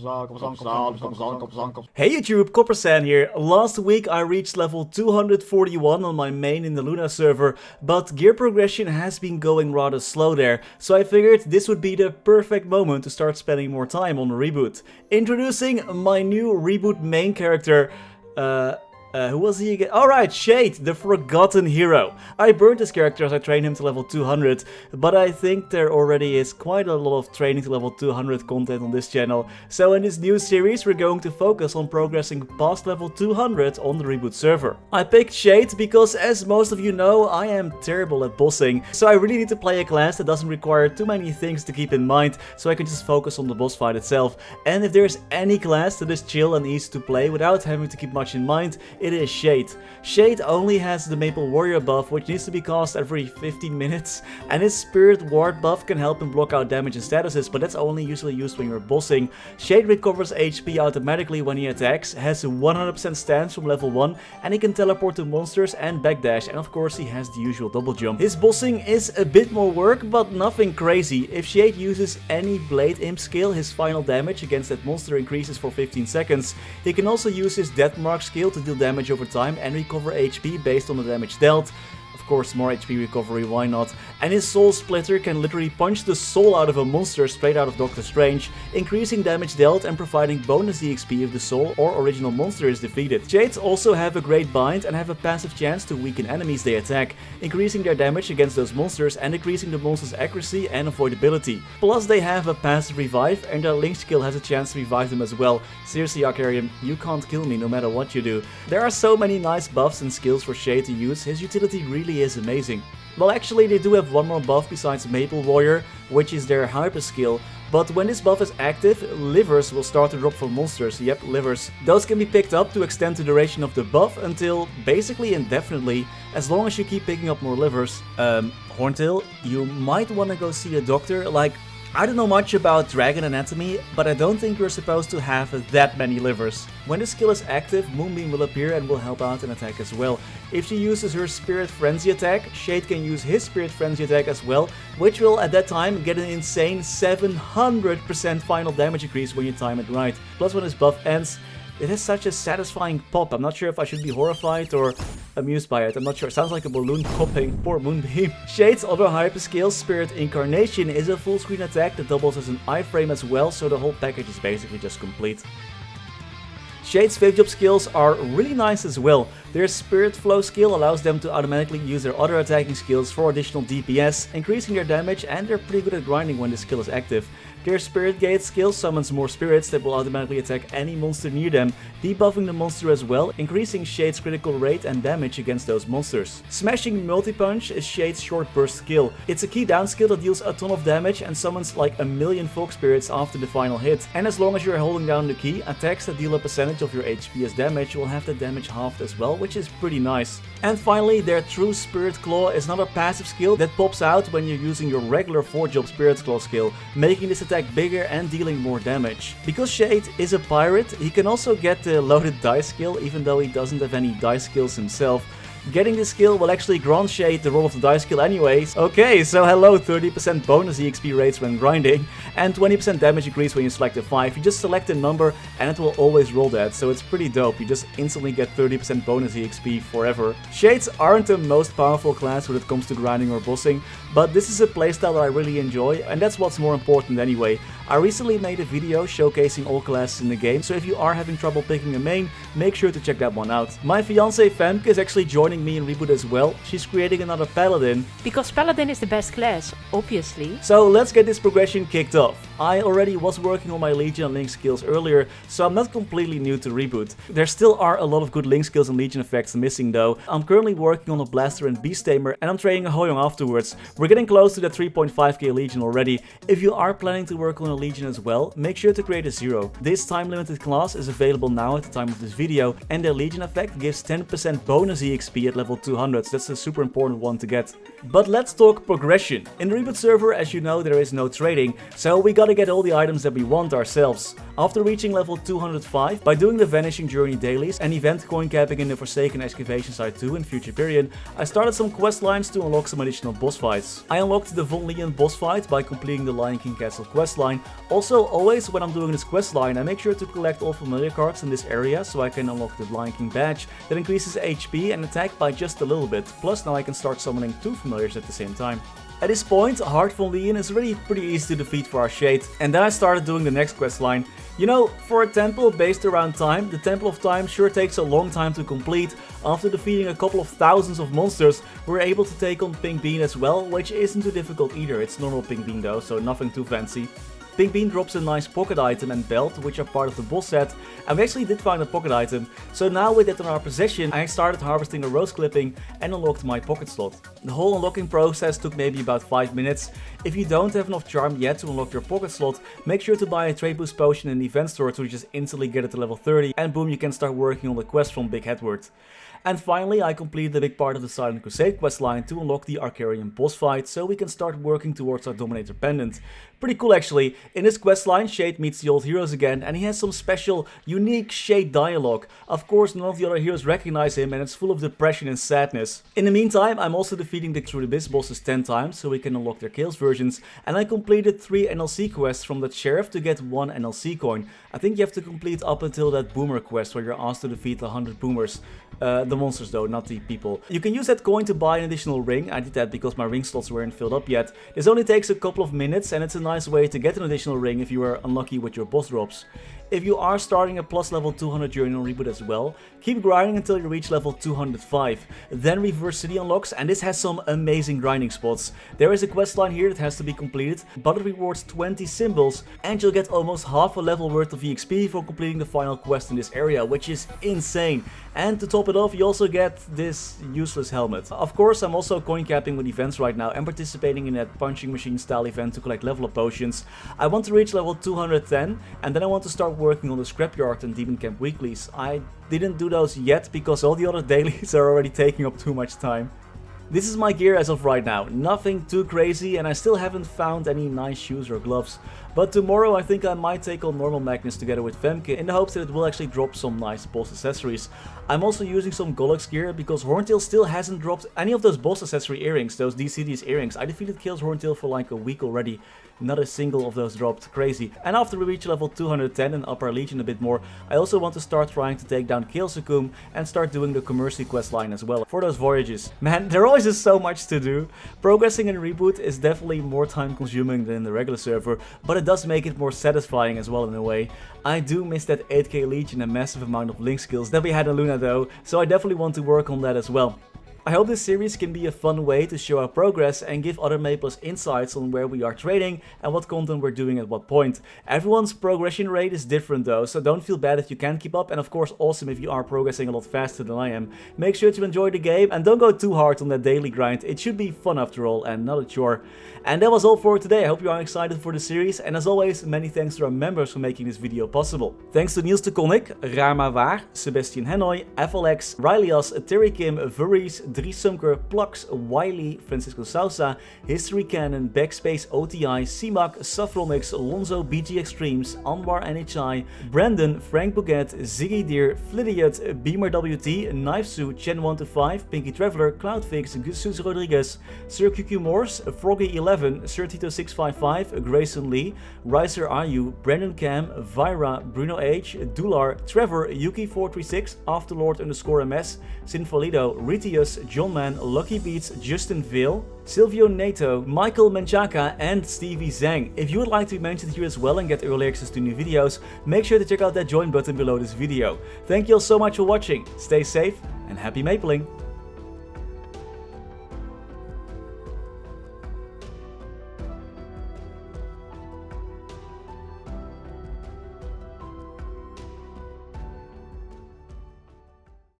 Hey YouTube, Coppersan here. Last week I reached level 241 on my main in the Luna server, but gear progression has been going rather slow there, so I figured this would be the perfect moment to start spending more time on Reboot. Introducing my new Reboot main character, who was he again? Alright, Shade, the forgotten hero. I burned this character as I trained him to level 200, but I think there already is quite a lot of training to level 200 content on this channel. So in this new series we're going to focus on progressing past level 200 on the Reboot server. I picked Shade because, as most of you know, I am terrible at bossing, so I really need to play a class that doesn't require too many things to keep in mind, so I can just focus on the boss fight itself. And if there's any class that is chill and easy to play without having to keep much in mind, it is Shade. Shade only has the Maple Warrior buff, which needs to be cast every 15 minutes, and his Spirit Ward buff can help him block out damage and statuses, but that's only usually used when you're bossing. Shade recovers HP automatically when he attacks, has a 100% stance from level 1, and he can teleport to monsters and backdash, and of course he has the usual double jump. His bossing is a bit more work, but nothing crazy. If Shade uses any Blade Imp skill, his final damage against that monster increases for 15 seconds. He can also use his Death Mark skill to deal damage over time and recover HP based on the damage dealt. Of course, more HP recovery, why not? And his Soul Splitter can literally punch the soul out of a monster straight out of Doctor Strange, increasing damage dealt and providing bonus EXP if the soul or original monster is defeated. Shades also have a great bind and have a passive chance to weaken enemies they attack, increasing their damage against those monsters and increasing the monster's accuracy and avoidability. Plus they have a passive revive, and their Link skill has a chance to revive them as well. Seriously, Arcarium, you can't kill me no matter what you do. There are so many nice buffs and skills for Shade to use, his utility really is amazing. Well, actually they do have one more buff besides Maple Warrior, which is their hyper skill, but when this buff is active, livers will start to drop from monsters. Yep, livers. Those can be picked up to extend the duration of the buff until basically indefinitely, as long as you keep picking up more livers. Horntail, you might want to go see a doctor. Like, I don't know much about dragon anatomy, but I don't think you're supposed to have that many livers. When the skill is active, Moonbeam will appear and will help out an attack as well. If she uses her Spirit Frenzy attack, Shade can use his Spirit Frenzy attack as well, which will at that time get an insane 700% final damage increase when you time it right. Plus when his buff ends, it has such a satisfying pop. I'm not sure if I should be horrified or amused by it. I'm not sure. It sounds like a balloon popping. Poor Moonbeam. Shade's other hyper skill, Spirit Incarnation, is a full screen attack that doubles as an iframe as well, so the whole package is basically just complete. Shade's Fake Job skills are really nice as well. Their Spirit Flow skill allows them to automatically use their other attacking skills for additional DPS, increasing their damage, and they're pretty good at grinding when this skill is active. Their Spirit Gate skill summons more spirits that will automatically attack any monster near them, debuffing the monster as well, increasing Shade's critical rate and damage against those monsters. Smashing Multi-Punch is Shade's short burst skill. It's a key down skill that deals a ton of damage and summons like a million folk spirits after the final hit. And as long as you're holding down the key, attacks that deal a percentage of your HP as damage will have the damage halved as well, which is pretty nice. And finally, their True Spirit Claw is another passive skill that pops out when you're using your regular 4-job Spirit Claw skill, making this attack bigger and dealing more damage. Because Shade is a pirate, he can also get the loaded dice skill, even though he doesn't have any dice skills himself. Getting this skill will actually grant Shade the roll of the dice skill anyways. Okay, so hello, 30% bonus EXP rates when grinding, and 20% damage increase when you select a 5. You just select a number and it will always roll that, so it's pretty dope. You just instantly get 30% bonus EXP forever. Shades aren't the most powerful class when it comes to grinding or bossing, but this is a playstyle that I really enjoy, and that's what's more important anyway. I recently made a video showcasing all classes in the game, so if you are having trouble picking a main, make sure to check that one out. My fiancée Femke is actually joining me in Reboot as well. She's creating another Paladin. Because Paladin is the best class, obviously. So let's get this progression kicked off. I already was working on my Legion and Link skills earlier, so I'm not completely new to Reboot. There still are a lot of good Link skills and Legion effects missing though. I'm currently working on a Blaster and Beast Tamer, and I'm training a Hoyong afterwards. We're getting close to the 3.5k Legion already. If you are planning to work on a Legion as well, make sure to create a 0. This time limited class is available now at the time of this video, and the Legion effect gives 10% bonus EXP at level 200, so that's a super important one to get. But let's talk progression. In the Reboot server, as you know, there is no trading, so we gotta gotta get all the items that we want ourselves. After reaching level 205, by doing the Vanishing Journey dailies and event coin capping in the Forsaken Excavation Site 2 in Future Period, I started some quest lines to unlock some additional boss fights. I unlocked the Von Leon boss fight by completing the Lion King Castle quest line. Also, always when I'm doing this quest line, I make sure to collect all familiar cards in this area so I can unlock the Lion King badge that increases HP and attack by just a little bit. Plus now I can start summoning 2 familiars at the same time. At this point, Hard Von Leon is really pretty easy to defeat for our shade, and then I started doing the next quest line. You know, for a temple based around time, the Temple of Time sure takes a long time to complete. After defeating a couple of thousands of monsters, we're able to take on Pink Bean as well, which isn't too difficult either. It's normal Pink Bean though, so nothing too fancy. Pink Bean drops a nice pocket item and belt, which are part of the boss set, and we actually did find a pocket item, so now with it in our possession, I started harvesting a rose clipping and unlocked my pocket slot. The whole unlocking process took maybe about 5 minutes. If you don't have enough charm yet to unlock your pocket slot, make sure to buy a trade boost potion in the event store to just instantly get it to level 30, and boom, you can start working on the quest from Big Headward. And finally, I completed the big part of the Silent Crusade questline to unlock the Arcarian boss fight, so we can start working towards our Dominator pendant. Pretty cool actually. In this questline, Shade meets the old heroes again, and he has some special, unique Shade dialogue. Of course, none of the other heroes recognize him, and it's full of depression and sadness. In the meantime, I'm also defeating the Through the Abyss bosses 10 times, so we can unlock their Chaos versions, and I completed 3 NLC quests from the Sheriff to get 1 NLC coin. I think you have to complete up until that Boomer quest, where you're asked to defeat 100 Boomers. The monsters though, not the people. You can use that coin to buy an additional ring. I did that because my ring slots weren't filled up yet. This only takes a couple of minutes, and it's a nice way to get an additional ring if you are unlucky with your boss drops. If you are starting a plus level 200 journey on Reboot as well, keep grinding until you reach level 205. Then Reverse City unlocks, and this has some amazing grinding spots. There is a quest line here that has to be completed, but it rewards 20 symbols, and you'll get almost half a level worth of EXP for completing the final quest in this area, which is insane. And to top it off, you also get this useless helmet. Of course, I'm also coin capping with events right now and participating in that punching machine style event to collect level up potions. I want to reach level 210, and then I want to start working on the scrapyard and demon camp weeklies. I didn't do those yet because all the other dailies are already taking up too much time. This is my gear as of right now, nothing too crazy, and I still haven't found any nice shoes or gloves. But tomorrow I think I might take on normal Magnus together with Femke in the hopes that it will actually drop some nice boss accessories. I'm also using some Golux gear because Horntail still hasn't dropped any of those boss accessory earrings, those DCD's earrings. I defeated Chaos Horntail for like a week already. Not a single of those dropped. Crazy. And after we reach level 210 and up our Legion a bit more, I also want to start trying to take down Keelsakum and start doing the Commercy quest line as well for those voyages. Man, there always is so much to do. Progressing in Reboot is definitely more time consuming than in the regular server, but it does make it more satisfying as well in a way. I do miss that 8k Legion and massive amount of link skills that we had in Luna though, so I definitely want to work on that as well. I hope this series can be a fun way to show our progress and give other Maples insights on where we are trading and what content we're doing at what point. Everyone's progression rate is different though, so don't feel bad if you can't keep up, and of course awesome if you are progressing a lot faster than I am. Make sure to enjoy the game and don't go too hard on that daily grind, it should be fun after all and not a chore. And that was all for today. I hope you are excited for the series, and as always, many thanks to our members for making this video possible. Thanks to Niels de Coninck, Raar maar waar, Sebastian Hanoy, FLX, Ryalias, Vareese, Dries Zumker, Plux, Wiley, Francisco Sousa, Historycanon, BackSpaceOTI, ceemak, Saffronyx, Lorenzo BG Extremes, Anwar NHI, Brendon, Frank Bouquit, Ziggy Deer, Flidiot, Beamer WT, Knifesu, Chen125, Pinky Traveler, Cloudfix, Gusus Rodriguez, Sir QQ Morse, Froggy11, Sir Tito655, Grayson Lee, Riser RU, Brandon Cam, Vira, Bruno H, Dular, Trevor, Yuki436, Afterlord_MS, Sinfolido, Ritius, John Man, Lucky Beats, Justin Vale, Silvio Nato, Michael Menchaka, and Stevie Zhang. If you would like to be mentioned here as well and get early access to new videos, make sure to check out that join button below this video. Thank you all so much for watching, stay safe and happy mapling!